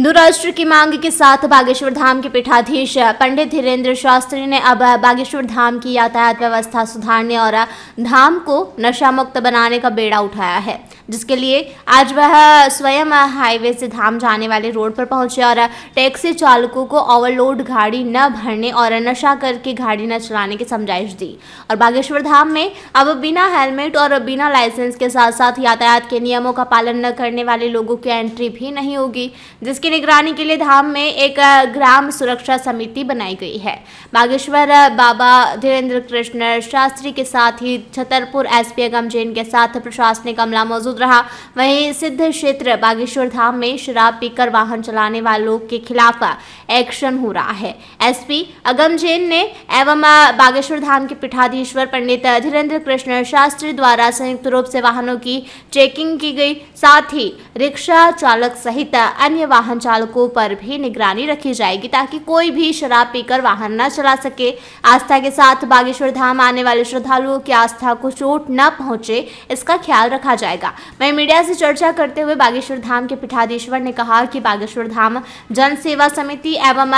हिंदू राष्ट्र की मांग के साथ बागेश्वर धाम के पीठाधीश पंडित धीरेन्द्र शास्त्री ने अब बागेश्वर धाम की यातायात व्यवस्था सुधारने और धाम को नशा मुक्त बनाने का बेड़ा उठाया है, जिसके लिए आज वह स्वयं हाईवे से धाम जाने वाले रोड पर पहुंचे और टैक्सी चालकों को ओवरलोड गाड़ी न भरने और नशा करके गाड़ी न चलाने की समझाइश दी। और बागेश्वर धाम में अब बिना हेलमेट और बिना लाइसेंस के साथ साथ यातायात के नियमों का पालन न करने वाले लोगों की एंट्री भी नहीं होगी, जिसकी निगरानी के लिए धाम में एक ग्राम सुरक्षा समिति बनाई गई है। बागेश्वर बाबा धीरेन्द्र कृष्ण शास्त्री के साथ ही छतरपुर एसपी अगम जैन के साथ प्रशासनिक अमला मौजूद रहा। वहीं सिद्ध क्षेत्र बागेश्वर धाम में शराब पीकर वाहन चलाने वालों के खिलाफ एक्शन हो रहा है। एसपी अगम जैन ने एवं बागेश्वर धाम के पीठाधीश्वर पंडित धीरेन्द्र कृष्ण शास्त्री द्वारा संयुक्त रूप से वाहनों की चेकिंग की गई। साथ ही रिक्शा चालक सहित अन्य वाहन चालकों पर भी निगरानी रखी जाएगी ताकि कोई भी शराब पीकर वाहन न चला सके। आस्था के साथ बागेश्वर धाम आने वाले श्रद्धालुओं की आस्था को चोट न पहुंचे, इसका ख्याल रखा जाएगा। वहीं मीडिया से चर्चा करते हुए बागेश्वर धाम के पीठाधीश्वर ने कहा कि बागेश्वर धाम जन सेवा समिति एवं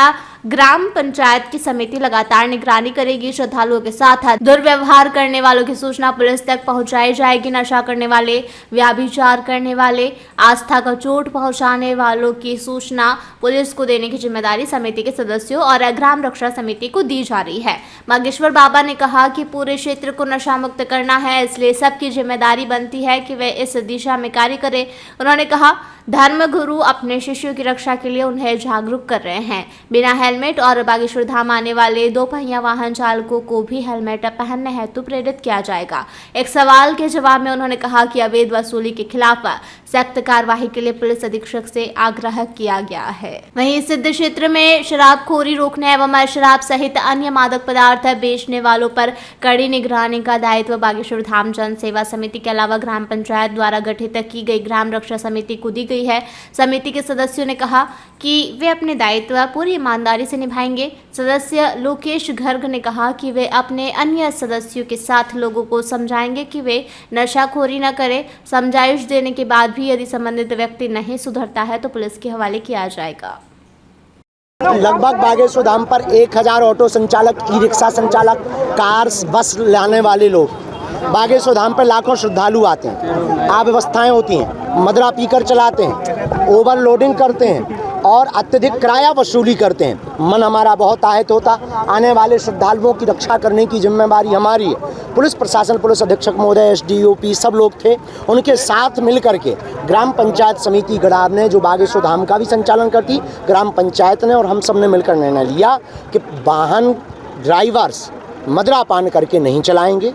ग्राम पंचायत की समिति लगातार निगरानी करेगी। श्रद्धालुओं के साथ दुर्व्यवहार करने वालों की सूचना पुलिस तक पहुंचाई जाएगी। नशा करने वाले, व्याभिचार करने वाले, आस्था को चोट पहुंचाने वालों की सूचना पुलिस को देने की जिम्मेदारी समिति के सदस्यों और ग्राम रक्षा समिति को दी जा रही है। बागेश्वर बाबा ने कहा कि पूरे क्षेत्र को नशा मुक्त करना है, इसलिए सबकी जिम्मेदारी बनती है कि वे इस दिशा में कार्य करें। उन्होंने कहा, धर्म गुरु अपने शिष्यों की रक्षा के लिए उन्हें जागरूक कर रहे हैं। बिना हेलमेट और बागेश्वर धाम आने वाले दो पहिया वाहन चालकों को भी हेलमेट पहनने हेतु प्रेरित किया जाएगा। एक सवाल के जवाब में उन्होंने कहा कि अवैध वसूली के खिलाफ सख्त कार्रवाई के लिए पुलिस अधीक्षक से आग्रह किया गया है। वहीं सिद्ध क्षेत्र में शराबखोरी रोकने एवं शराब सहित अन्य मादक पदार्थ बेचने वालों पर कड़ी निगरानी का दायित्व बागेश्वर धाम जन सेवा समिति के अलावा ग्राम पंचायत द्वारा गठित की गई ग्राम रक्षा समिति को दी गई है। समिति के सदस्यों ने कहा कि वे अपने दायित्व पूरी ईमानदारी से निभाएंगे। सदस्य लोकेश गर्ग ने कहा कि वे अपने अन्य सदस्यों के साथ लोगों को समझाएंगे कि वे नशाखोरी न करें। समझाइश देने के बाद भी यदि संबंधित व्यक्ति नहीं सुधरता है तो पुलिस के हवाले किया जाएगा। लगभग बागेश्वर धाम पर 1000 ऑटो संचालक, ई रिक्शा संचालक, कार, बस लाने वाले लोग बागेश्वर धाम पर लाखों श्रद्धालु आते हैं। अव्यवस्थाएं होती हैं, मदरा पीकर चलाते हैं, ओवरलोडिंग करते हैं और अत्यधिक किराया वसूली करते हैं। मन हमारा बहुत आहत होता। आने वाले श्रद्धालुओं की रक्षा करने की जिम्मेदारी हमारी है। पुलिस प्रशासन, पुलिस अधीक्षक महोदय, एसडीओपी सब लोग थे। उनके साथ मिल करके ग्राम पंचायत समिति गड़ाब ने, जो बागेश्वर धाम का भी संचालन करती, ग्राम पंचायत ने और हम सब ने मिलकर निर्णय लिया कि वाहन ड्राइवर्स मदरा पान करके नहीं चलाएंगे।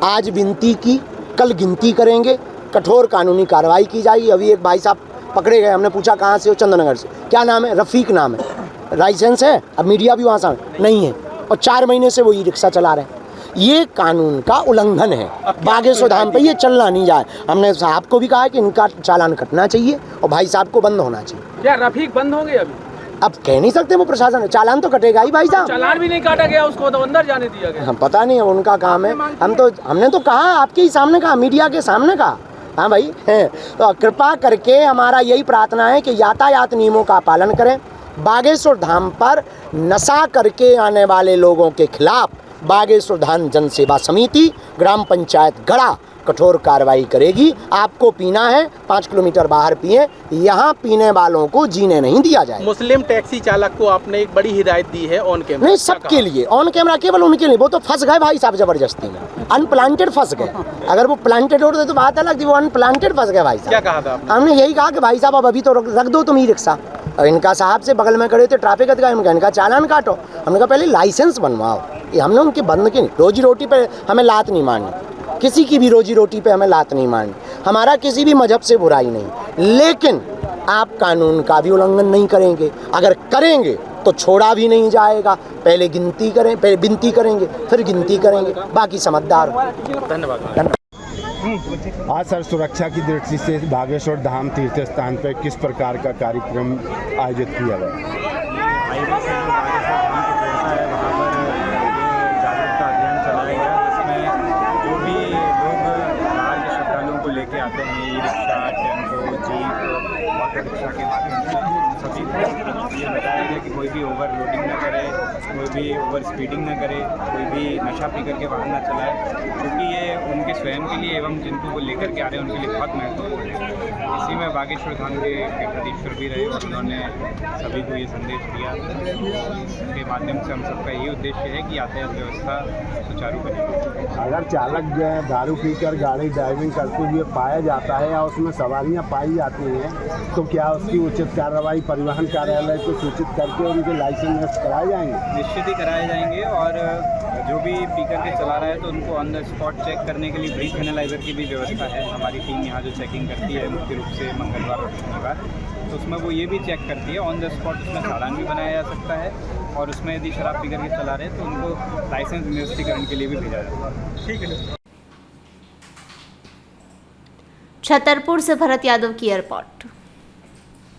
आज विनती की, कल गिनती करेंगे, कठोर कानूनी कार्रवाई की जाएगी। अभी एक भाई साहब पकड़े गए, हमने पूछा कहाँ से हो, चंद्रनगर से। क्या नाम है? रफ़ीक नाम है। लाइसेंस है? अब मीडिया भी वहाँ से नहीं है और 4 महीने से वो ई रिक्शा चला रहे हैं। ये कानून का उल्लंघन है। बागेश्वर धाम पे ये चलना नहीं जाए। हमने साहब को भी कहा कि इनका चालान कटना चाहिए और भाई साहब को बंद होना चाहिए। क्या रफ़ीक बंद होंगे अभी? अब कह नहीं सकते, वो प्रशासन, चालान तो कटेगा ही भाई साहब। चालान भी नहीं काटा गया, उसको तो अंदर जाने दिया गया। हम पता नहीं है, उनका काम है। हमने तो कहा, आपके ही सामने कहा, मीडिया के सामने कहा। हाँ भाई है, तो कृपा करके हमारा यही प्रार्थना है कि यातायात नियमों का पालन करें। बागेश्वर धाम पर नशा करके आने वाले लोगों के खिलाफ बागेश्वर धाम जन सेवा समिति, ग्राम पंचायत गड़ा कठोर कार्रवाई करेगी। आपको पीना है 5 किलोमीटर बाहर पिए, यहाँ पीने वालों को जीने नहीं दिया जाए। मुस्लिम टैक्सी चालक को आपने एक बड़ी हिदायत दी है ऑन कैमरा? नहीं, सबके लिए ऑन कैमरा, केवल उनके लिए। वो तो फंस गए भाई साहब जबरदस्ती में, अनप्लांटेड फंस गए। अगर वो प्लांटेड होते तो बात अलग थी, वो अनप्लांटेड फंस गए भाई साहब। क्या कहा था आपने? हमने यही कहा कि भाई साहब अब अभी तो रख दो तुम ई रिक्शा। और इनका साहब से बगल में खड़े थे ट्रैफिक अधिकारी, इनका चालान काटो। हमने कहा पहले लाइसेंस बनवाओ। ये हमने उनके बंद की, रोजी रोटी पे हमें लात नहीं मारनी, किसी की भी रोजी रोटी पे हमें लात नहीं मारनी। हमारा किसी भी मजहब से बुराई नहीं, लेकिन आप कानून का भी उल्लंघन नहीं करेंगे। अगर करेंगे तो छोड़ा भी नहीं जाएगा। पहले गिनती करें, पहले विनती करेंगे, फिर गिनती करेंगे, बाकी समझदार हो। धन्यवाद। आज सर, सुरक्षा की दृष्टि से बागेश्वर धाम तीर्थ स्थान पर किस प्रकार का कार्यक्रम आयोजित किया गया? हाईवे से जो बागेश्वर धाम को जोड़ता है वहाँ पर जागरूकता अभियान चलाया गया, जिसमें जो भी लोग बाहर के श्रद्धालुओं को लेके आते हैं, e rickshaw, tempo, jeep, auto rickshaw के माध्यम से, सभी को ये बताया गया कि कोई भी ओवरलोडिंग ना करे, कोई भी ओवर स्पीडिंग ना करे, कोई भी नशा पी करके वाहन ना चलाए, क्योंकि ये उनके स्वयं के लिए एवं जिनको वो लेकर के आ रहे हैं उनके लिए बहुत महत्वपूर्ण है। इसी में बागेश्वर धाम के पीठाधीश्वर भी रहे और उन्होंने सभी को ये संदेश दिया। इसके माध्यम से हम सबका ये उद्देश्य है कि यातायात व्यवस्था सुचारू बने। अगर चालक जो है दारू पीकर गाड़ी ड्राइविंग करते हुए पाया जाता है या उसमें सवारियां पाई जाती हैं तो क्या उसकी उचित कार्रवाई परिवहन कार्यालय को सूचित करके उनके लाइसेंस नष्ट कराए जाएंगे? निश्चित ही कराए जाएंगे और जो भी पी करके चला रहा है तो उनको ऑन द स्पॉट चेक करने के लिए ब्रीथ एनालाइजर की भी व्यवस्था है। हमारी टीम यहाँ जो चेकिंग करती है मुख्य रूप से मंगलवार और शनिवार, तो उसमें वो ये भी चेक करती है ऑन द स्पॉट। उसमें चालान भी बनाया जा सकता है और उसमें यदि शराब पी करके चला रहे हैं तो उनको लाइसेंस निरस्तीकरण के लिए भी भेजा जाता है। ठीक है। छतरपुर से भरत यादव की रिपोर्ट।